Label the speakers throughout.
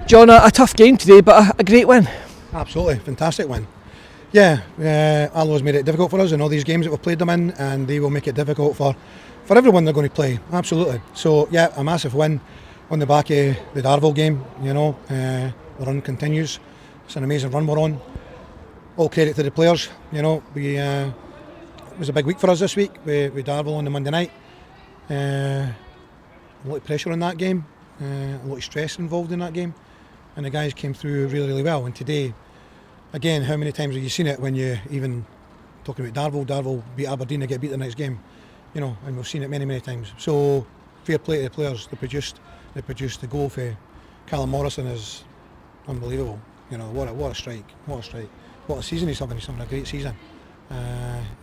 Speaker 1: John, a tough game today, but a great win.
Speaker 2: Absolutely, fantastic win. Yeah, Alloa's made it difficult for us in all these games that we've played them in, and they will make it difficult for everyone they're going to play. Absolutely. So yeah, a massive win on the back of the Darvel game. The run continues. It's an amazing run we're on. All credit to the players. It was a big week for us this week with Darvel on the Monday night. A lot of pressure in that game, a lot of stress involved in that game, and the guys came through really, really well. And today, again, how many times have you seen it when you even talking about Darvel beat Aberdeen to get beat the next game, and we've seen it many, many times. So fair play to the players. They produced the goal for Callum Morrison is unbelievable. What a strike, what a season he's having. He's having a great season.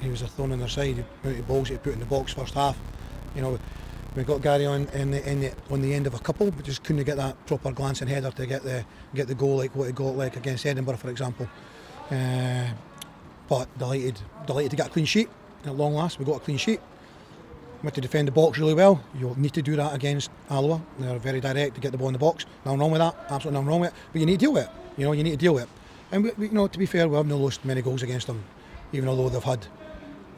Speaker 2: He was a thorn on their side. The amount of balls he put in the box first half. We got Gary on the end of a couple, but just couldn't get that proper glancing header to get the goal like what he got like against Edinburgh, for example. But delighted to get a clean sheet. At long last, we got a clean sheet. We had to defend the box really well. You'll need to do that against Alloa. They're very direct to get the ball in the box. Nothing wrong with that. Absolutely nothing wrong with it. But you need to deal with it. You need to deal with it. And we to be fair, we have not lost many goals against them, even although they've had,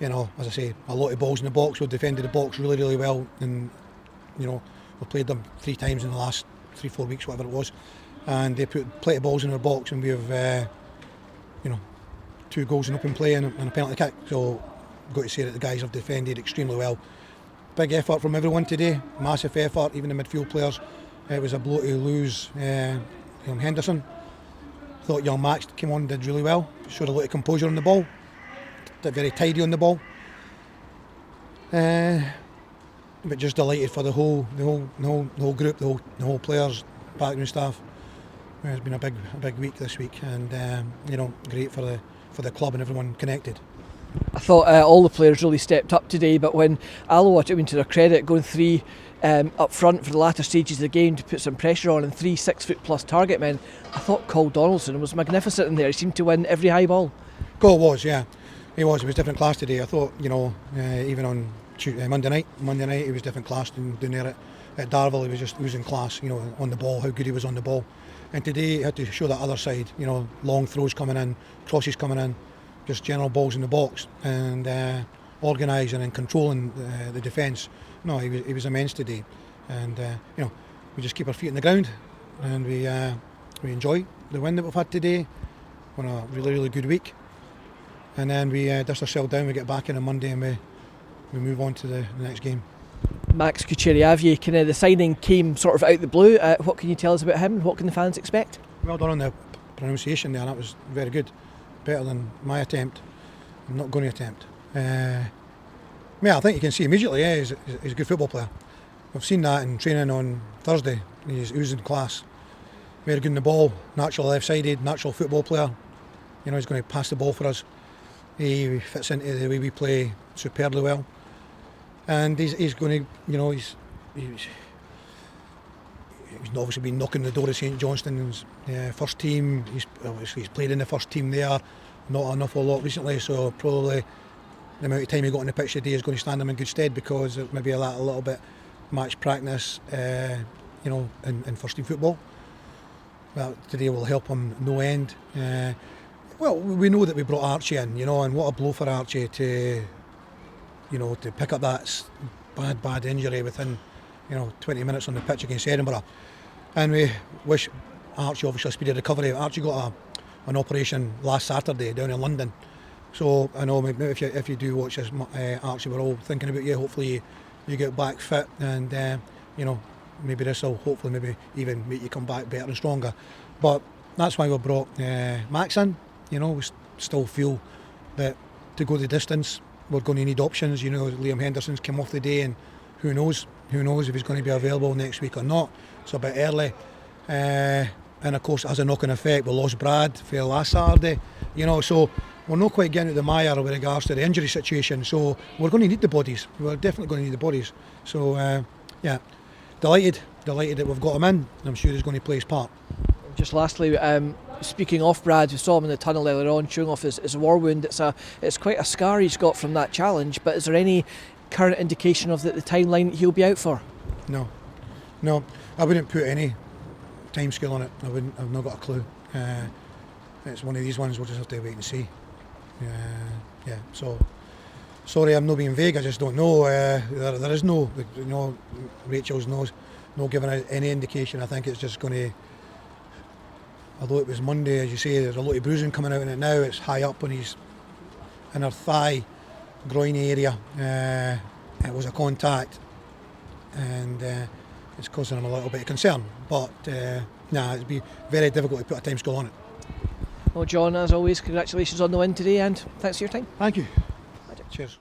Speaker 2: as I say, a lot of balls in the box. We've defended the box really, really well, and we've played them 3 times in the last 3-4 weeks, whatever it was, and they put plenty of balls in our box, and we have 2 goals in open play and a penalty kick. So I've got to say that the guys have defended extremely well. Big effort from everyone today, massive effort, even the midfield players. It was a blow to lose Henderson. Thought young Max came on and did really well, showed a lot of composure on the ball, did very tidy on the ball. But just delighted for the whole group, the whole players, background staff. It's been a big week this week, and great for the club and everyone connected.
Speaker 1: I thought all the players really stepped up today, but when Alloa, to their credit, going 3 up front for the latter stages of the game to put some pressure on, and 3 6-foot-plus target men, I thought Cole Donaldson was magnificent in there. He seemed to win every high ball.
Speaker 2: Cole was, yeah. He was different class today. I thought, even on Monday night he was different class than down there at Darvel. He was in class, on the ball, how good he was on the ball. And today he had to show that other side, long throws coming in, crosses coming in, just general balls in the box, and organising and controlling the defence. No, he was immense today, and we just keep our feet on the ground, and we enjoy the win that we've had today. On a really, really good week, and then we dust ourselves down. We get back in on Monday, and we move on to the next game.
Speaker 1: Max Kucheriavyi, the signing came sort of out the blue. What can you tell us about him? What can the fans expect?
Speaker 2: Well done on the pronunciation there. That was very good. Better than my attempt. I'm not going to attempt. I think you can see immediately, he's a good football player. I've seen that in training on Thursday. He's oozing class. Very good in the ball, natural left-sided, natural football player. He's going to pass the ball for us. He fits into the way we play superbly well. And he's going to, he's obviously been knocking the door of St Johnstone's first team. He's played in the first team there, not an awful lot recently, so probably the amount of time he got on the pitch today is going to stand him in good stead, because it maybe a little bit match practice, in first team football. Well, today will help him no end. We know that we brought Archie in, and what a blow for Archie to pick up that bad injury within 20 minutes on the pitch against Edinburgh. And we wish Archie obviously a speedy recovery. Archie got an operation last Saturday down in London. So I know maybe if you do watch this, Archie, we're all thinking about you. Hopefully you get back fit, and maybe this will hopefully maybe even make you come back better and stronger. But that's why we brought Max in. We still feel that to go the distance, we're going to need options. Liam Henderson's come off the day, and who knows if he's going to be available next week or not. It's a bit early. And of course, as a knock-on effect, we lost Brad for last Saturday. So we're not quite getting out the mire with regards to the injury situation. So we're going to need the bodies. We're definitely going to need the bodies. So delighted that we've got him in. I'm sure he's going to play his part.
Speaker 1: Just lastly, speaking of Brad, we saw him in the tunnel earlier on showing off his war wound. It's quite a scar he's got from that challenge, but is there any current indication of the timeline he'll be out for?
Speaker 2: No, I wouldn't put any time scale on it. I've not got a clue. It's one of these ones we'll just have to wait and see. Yeah. So sorry, I'm not being vague. I just don't know. There is no, Rachel's no giving out any indication. I think it's just going to. Although it was Monday, as you say, there's a lot of bruising coming out in it now. It's high up on his inner thigh, groin area. It was a contact, and it's causing him a little bit of concern. But it'd be very difficult to put a time scale on it.
Speaker 1: Well, John, as always, congratulations on the win today, and thanks for your time.
Speaker 2: Thank you. Cheers.